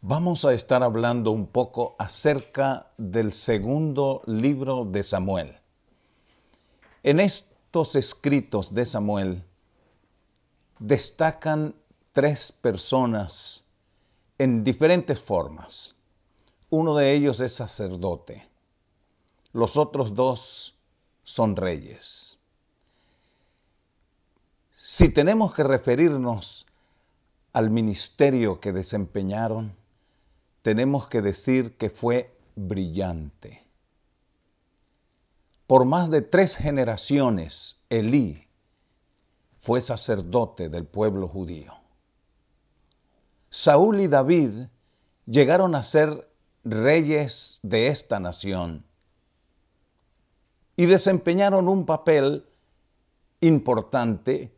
Vamos a estar hablando un poco acerca del segundo libro de Samuel. En estos escritos de Samuel destacan tres personas en diferentes formas. Uno de ellos es sacerdote. Los otros dos son reyes. Si tenemos que referirnos al ministerio que desempeñaron, tenemos que decir que fue brillante. Por más de 3 generaciones, Elí fue sacerdote del pueblo judío. Saúl y David llegaron a ser reyes de esta nación y desempeñaron un papel importante.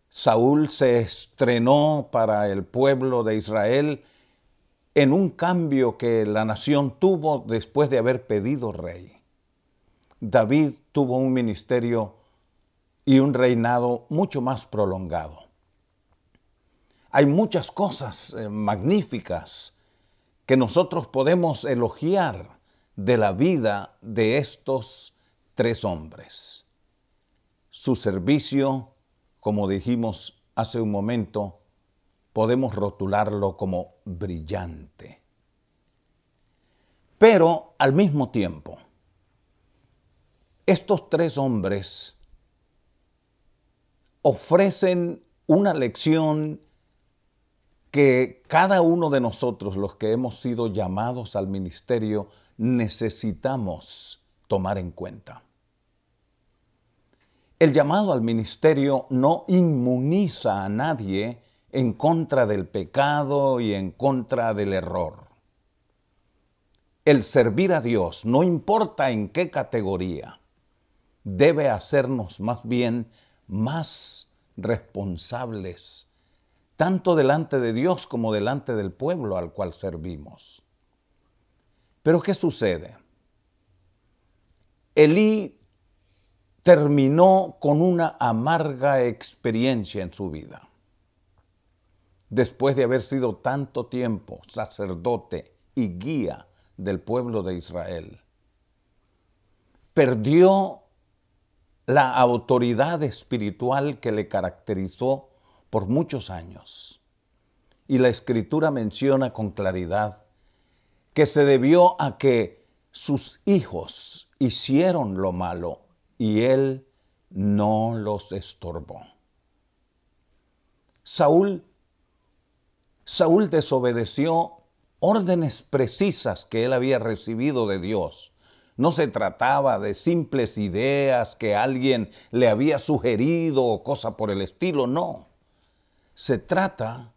Saúl se estrenó para el pueblo de Israel en un cambio que la nación tuvo después de haber pedido rey. David tuvo un ministerio y un reinado mucho más prolongado. Hay muchas cosas magníficas que nosotros podemos elogiar de la vida de estos 3 hombres. Su servicio, como dijimos hace un momento, podemos rotularlo como brillante. Pero al mismo tiempo, estos 3 hombres ofrecen una lección que cada uno de nosotros, los que hemos sido llamados al ministerio, necesitamos tomar en cuenta. El llamado al ministerio no inmuniza a nadie en contra del pecado y en contra del error. El servir a Dios, no importa en qué categoría, debe hacernos más bien más responsables, tanto delante de Dios como delante del pueblo al cual servimos. Pero ¿qué sucede? Elí terminó con una amarga experiencia en su vida. Después de haber sido tanto tiempo sacerdote y guía del pueblo de Israel, perdió la autoridad espiritual que le caracterizó por muchos años. Y la Escritura menciona con claridad que se debió a que sus hijos hicieron lo malo y él no los estorbó. Saúl desobedeció órdenes precisas que él había recibido de Dios. No se trataba de simples ideas que alguien le había sugerido o cosa por el estilo, no. Se trata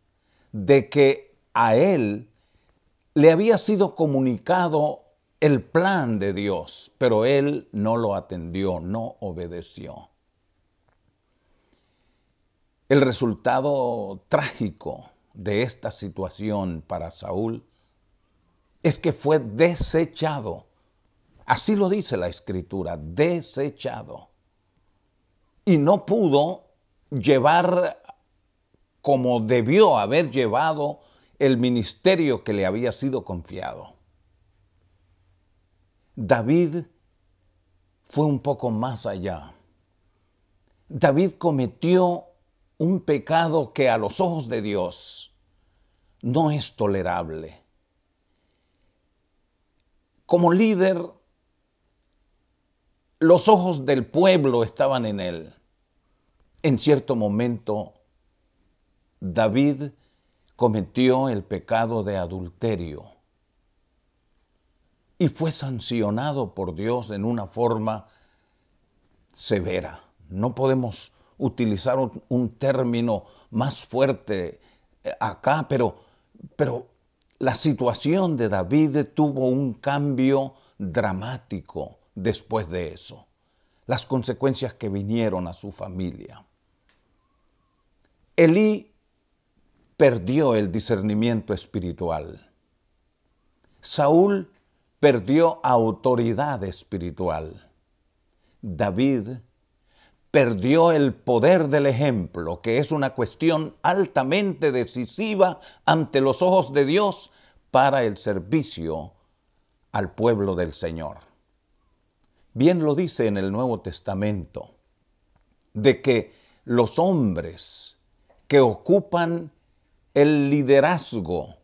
de que a él le había sido comunicado el plan de Dios, pero él no lo atendió, no obedeció. El resultado trágico de esta situación para Saúl es que fue desechado. Así lo dice la Escritura, desechado. Y no pudo llevar como debió haber llevado el ministerio que le había sido confiado. David fue un poco más allá. David cometió un pecado que a los ojos de Dios no es tolerable. Como líder, los ojos del pueblo estaban en él. En cierto momento, David cometió el pecado de adulterio y fue sancionado por Dios en una forma severa. No podemos utilizar un término más fuerte acá, pero la situación de David tuvo un cambio dramático después de eso. Las consecuencias que vinieron a su familia. Elí perdió el discernimiento espiritual. Saúl perdió autoridad espiritual. David perdió el poder del ejemplo, que es una cuestión altamente decisiva ante los ojos de Dios para el servicio al pueblo del Señor. Bien lo dice en el Nuevo Testamento, de que los hombres que ocupan el liderazgo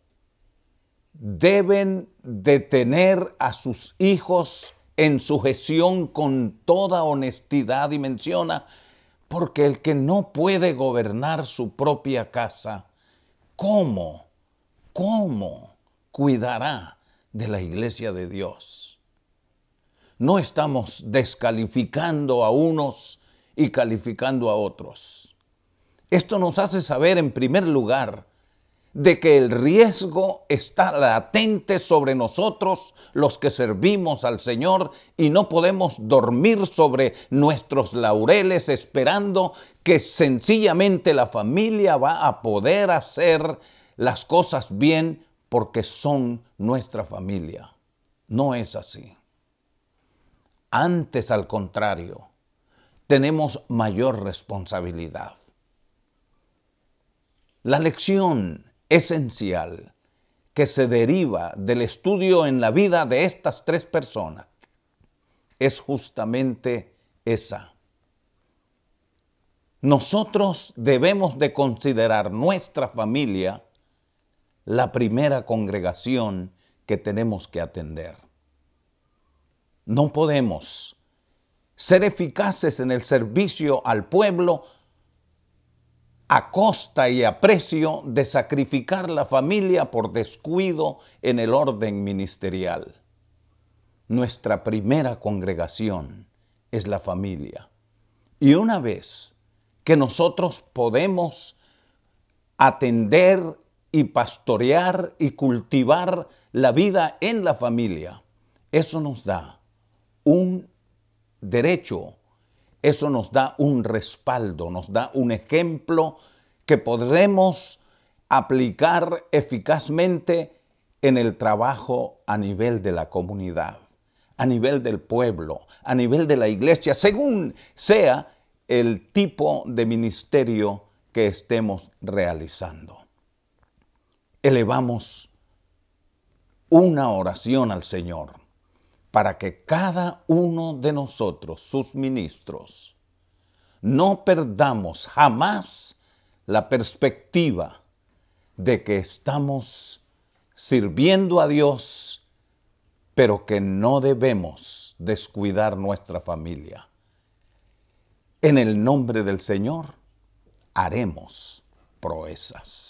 deben de tener a sus hijos en sujeción con toda honestidad, y menciona, porque el que no puede gobernar su propia casa, ¿cómo cuidará de la iglesia de Dios? No estamos descalificando a unos y calificando a otros. Esto nos hace saber, en primer lugar, de que el riesgo está latente sobre nosotros, los que servimos al Señor, y no podemos dormir sobre nuestros laureles esperando que sencillamente la familia va a poder hacer las cosas bien porque son nuestra familia. No es así. Antes, al contrario, tenemos mayor responsabilidad. La lección esencial que se deriva del estudio en la vida de estas tres personas es justamente esa. Nosotros debemos de considerar nuestra familia la primera congregación que tenemos que atender. No podemos ser eficaces en el servicio al pueblo a costa y a precio de sacrificar la familia por descuido en el orden ministerial. Nuestra primera congregación es la familia. Y una vez que nosotros podemos atender y pastorear y cultivar la vida en la familia, eso nos da un derecho, eso nos da un respaldo, nos da un ejemplo que podremos aplicar eficazmente en el trabajo a nivel de la comunidad, a nivel del pueblo, a nivel de la iglesia, según sea el tipo de ministerio que estemos realizando. Elevamos una oración al Señor para que cada uno de nosotros, sus ministros, no perdamos jamás la perspectiva de que estamos sirviendo a Dios, pero que no debemos descuidar nuestra familia. En el nombre del Señor haremos proezas.